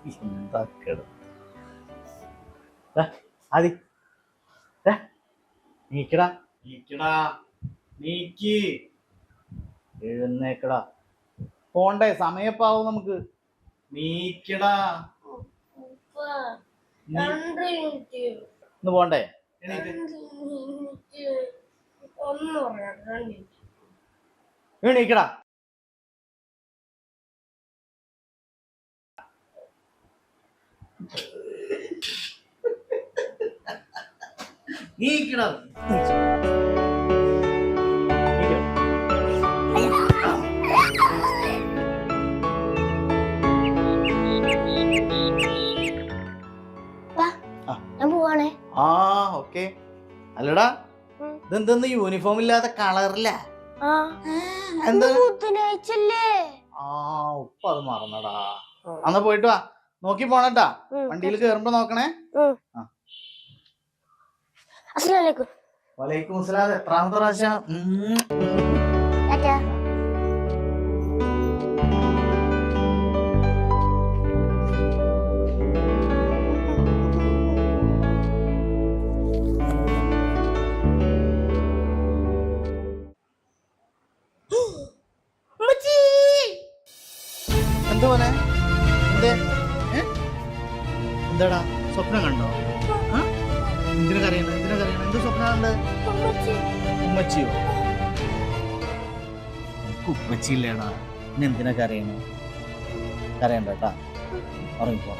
എന്താ ആദി നീക്കടാ നീക്കടാ നീക്ക് എഴുന്നേക്കടാ പോണ്ടേ സമയപ്പാവും നമുക്ക് നീക്കടാ ഇന്ന് പോണ്ടേ എണീക്കടാ നീക്കടാ ആ ഓക്കെ അല്ലടാ ഇതെന്തെന്ന് യൂണിഫോം ഇല്ലാത്ത കളറില്ല എന്താ ആ ഉപ്പ അത് മറന്നടാ അന്ന് പോയിട്ട് വാ നോക്കി പോണട്ടാ വണ്ടിയിൽ കേറുമ്പോ നോക്കണേ വലൈക്കും അസ്സലാം എത്രാമത്തെ പ്രാവശ്യം എന്തോനെ എന്താടാ സ്വപ്നം കണ്ടോ എന്തിനു കരയണ എന്ത് സ്വപ്നം കണ്ട് ഉമ്മച്ചിയോ ഉപ്പച്ചില്ലേടാ ഇനി എന്തിനാ കരയണ കരയണ്ട കേട്ടാ ഉറങ്ങിപ്പോ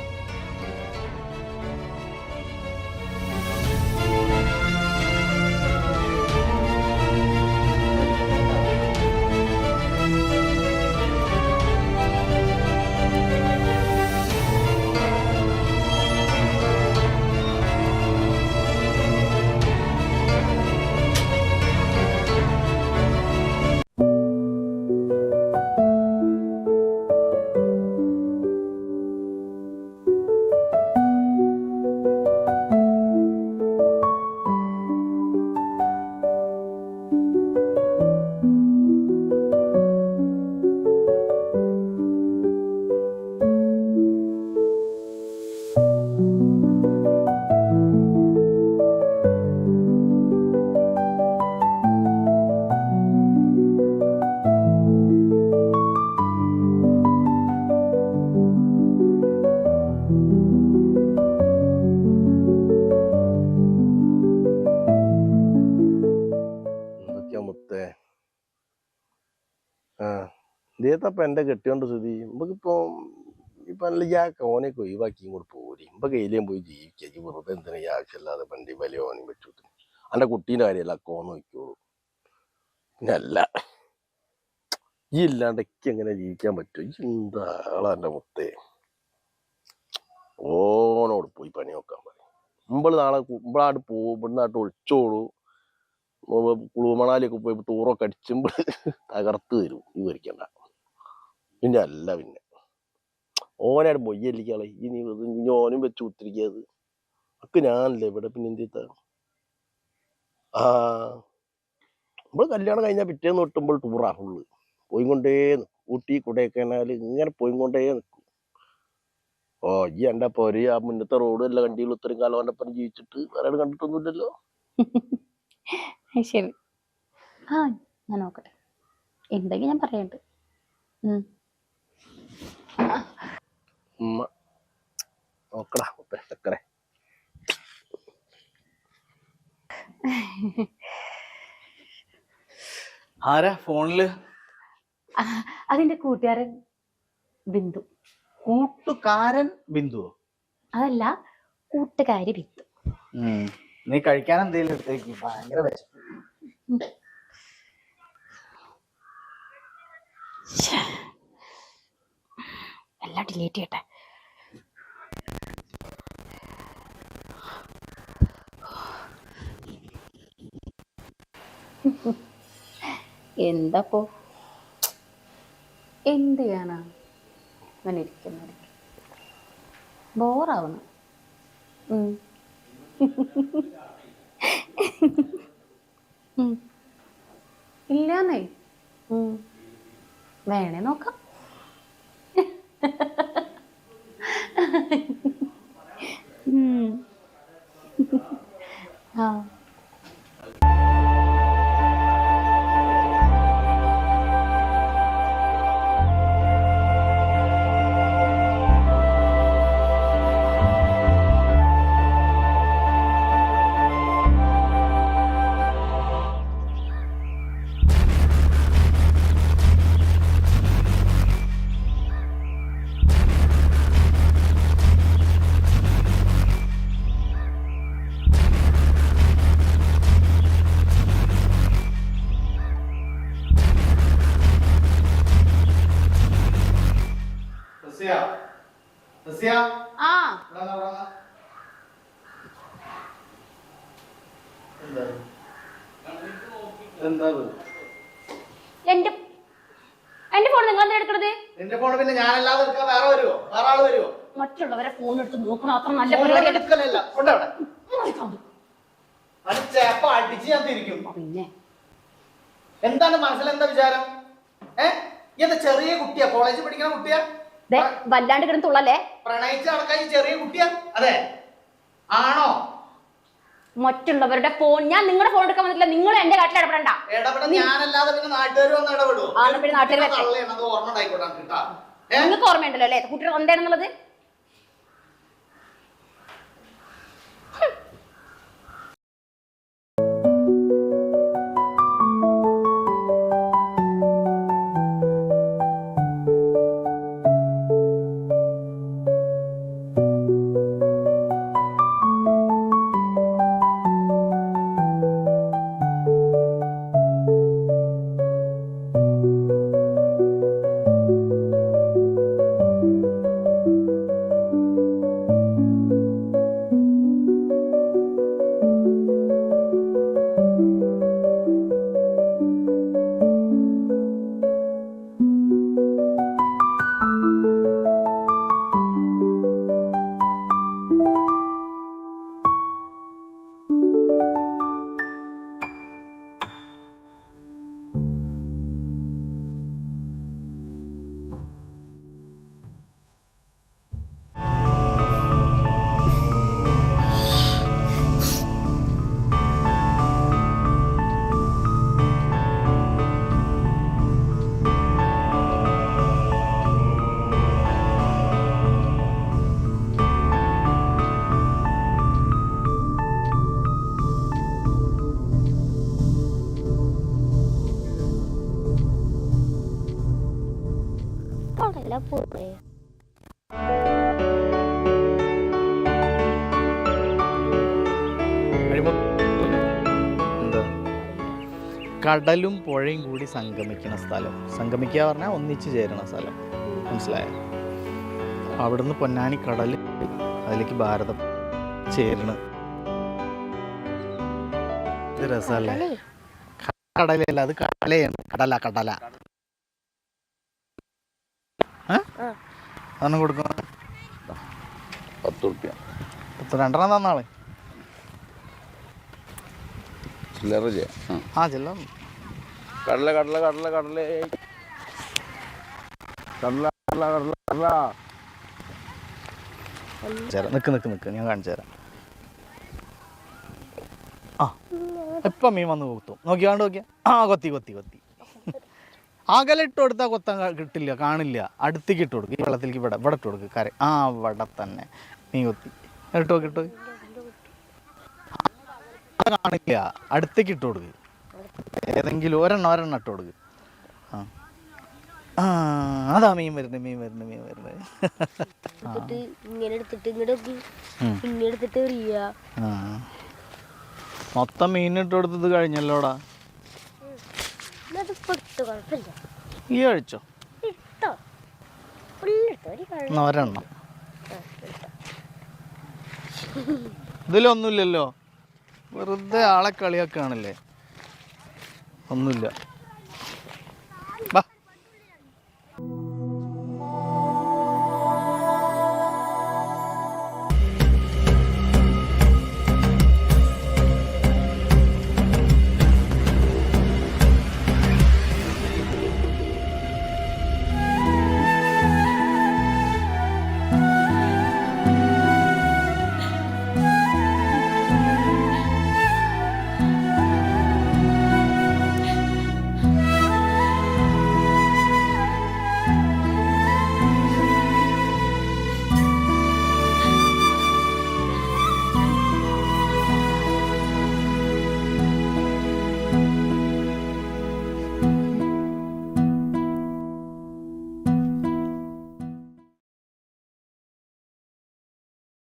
ഇതേത്തപ്പം എൻ്റെ കെട്ടിയോണ്ട് സ്ഥിതി നമുക്കിപ്പോ ഇപ്പൊ നല്ല ഓനെയൊക്കെ ഒഴിവാക്കി ഇങ്ങോട്ട് പോരി ഇപ്പൊ കയ്യിലേയും പോയി ജീവിക്കുക വെറുതെ എന്തിനാ ഈ ആവശ്യമില്ലാതെ വണ്ടി വലിയ ഓനും വെച്ചു എൻ്റെ കുട്ടീൻ്റെ കാര്യമല്ല കോന്ന് വയ്ക്കുള്ളൂ പിന്നെ അല്ല ഈ ഇല്ലാണ്ടൊക്കെ എങ്ങനെ ജീവിക്കാൻ പറ്റും ഈ എന്താ ആളാ എൻ്റെ മുത്തേ ഓനോട് പോയി പണി നോക്കാൻ പറയും നാളെ ഇമ്പളാട്ട് പോവും ഇവിടുന്ന് നാട്ട് ഒളിച്ചോളൂ കുളുമണാലിയൊക്കെ പോയി ടൂറൊക്കെ അടിച്ചുമ്പോൾ തകർത്ത് തരും ഈ വരിക്കണ്ട പിന്നെ അല്ല പിന്നെ ഓനായിട്ട് മൊയ്യല്ലിക്കാളെ ഇനി ഓനും വെച്ച് ഉത്തിരിക്കത് ഒക്കെ ഞാനല്ലേ ഇവിടെ പിന്നെ എന്ത് നമ്മൾ കല്യാണം കഴിഞ്ഞാൽ പിറ്റേന്ന് തൊട്ടുമ്പോൾ ടൂറാ ഫുള്ള് പോയിക്കൊണ്ടേ ഊട്ടി കൊടൈക്കനാൽ ഇങ്ങനെ പോയിക്കൊണ്ടേ നിൽക്കും ഓ ഈ എൻ്റെ പോര് ആ മുന്നത്തെ റോഡ് എല്ലാം കണ്ടിയിൽ ഇത്രയും കാലം അവൻ്റെ ജീവിച്ചിട്ട് വേറെ കണ്ടിട്ടൊന്നുമില്ലല്ലോ ശരി ആ ഞാൻ നോക്കട്ടെ എന്തെങ്കിലും ഞാൻ പറയണ്ട് നോക്കടാ ചക്കരെ ആരാ ഫോണില് അതിന്റെ കൂട്ടുകാരൻ ബിന്ദു കൂട്ടുകാരൻ ബിന്ദുവോ അതല്ല കൂട്ടുകാരി ബിന്ദു നീ കഴിക്കാൻ എന്തെങ്കിലും എടുത്തേക്ക് ഭയങ്കര വിശപ്പ് എല്ലാം ഡിലീറ്റ് ചെയ്യട്ടെ എന്താപ്പോ എന്ത് ചെയ്യാനാ അങ്ങനെ ഇരിക്കുന്ന ബോറാവുന്നു ഇല്ലാന്നേ വേണേ നോക്കാം ആ ആ എന്റെ എന്റെ ഫോൺ നിങ്ങൾ എന്താ എടുക്കണത്? നിന്റെ ഫോൺ പിന്നെ ഞാനല്ലാതെ എടുക്കാൻ വേറെ വരുമോ? വേറെ ആള് വരുമോ? മറ്റുള്ളവരെ ഫോൺ എടുത്ത് നോക്കണം അത്ര നല്ല പരിപാടിയല്ല. അടിച്ച് ഞാൻ തിരിക്കും. പിന്നെ എന്താണ് മനസ്സിലെന്താ വിചാരം? എന്താ ചെറിയ കുട്ടിയാ? കോളേജിൽ പഠിക്കുന്ന കുട്ടിയാ? വല്ലാണ്ട് കിടന്നുള്ളല്ലേ? പ്രണയിച്ച് നടക്കാൻ ചെറിയ കുട്ടിയാ? അതെ ആണോ? മറ്റുള്ളവരുടെ ഫോൺ ഞാൻ നിങ്ങളുടെ ഫോൺ എടുക്കാൻ വന്നിട്ടില്ല. നിങ്ങൾ എന്റെ കാട്ടിൽ ഇടപെടണ്ട. ഞാനല്ലാതെ പിന്നെ നാട്ടുകാർ വന്ന് ഇടപെടും. ഓർമ്മ നിങ്ങൾക്ക് ഓർമ്മയുണ്ടല്ലോ അല്ലേ കുട്ടികൾ എന്താണെന്നുള്ളത്? കടലും പുഴയും കൂടി സംഗമിക്കുന്ന സ്ഥലം. സംഗമിക്കുക പറഞ്ഞാൽ ഒന്നിച്ചു ചേരുന്ന സ്ഥലം. മനസ്സിലായോ? അവിടുന്ന് പൊന്നാനി കടൽ, അതിലേക്ക് ഭാരതം ചേരുന്നു. ഇത് രസമല്ലേ? കടലല്ല, അത് കടലയാണ്. കടല കടല അതൊന്നും കൊടുക്കണം. 10 റുപ്യ 2 തന്നാളെ. ചില്ലറ ആ ചില്ലറ. കടല കടല കടല കടല കടല കടല കടല കടല. നിക്ക് ഞാൻ കാണിച്ചു തരാം. ആ എപ്പം മീൻ വന്ന് കൊത്തും. നോക്കിയാണ്ട് നോക്കിയാ. ആ കൊത്തി കൊത്തി കൊത്തി. അകലിട്ട് കൊടുത്താൽ കൊത്താൻ കിട്ടില്ല, കാണില്ല. അടുത്തേക്ക് ഇട്ട് കൊടുക്കും. ഈ വെള്ളത്തിലേക്ക് ഇവിടെ ഇട്ട് കൊടുക്കുക. കര ആ ഇവിടെ തന്നെ മീൻ കൊത്തി. ഇട്ടോ കിട്ടോ കാണില്ല. അടുത്തേക്ക് ഇട്ട് കൊടുക്കുക. ഏതെങ്കിലും ഒരെണ്ണം ഇട്ട് കൊടുക്കുക. ആ അതാ മീൻ വരുന്നത്. മൊത്തം മീനിട്ട് കൊടുത്തത് കഴിഞ്ഞല്ലോടാ. ഈ കഴിച്ചോ ഒരെണ്ണം. ഇതിലൊന്നുമില്ലല്ലോ, വെറുതെ ആളെ കളിയാക്കാണല്ലേ. ഒന്നുമില്ല. വാ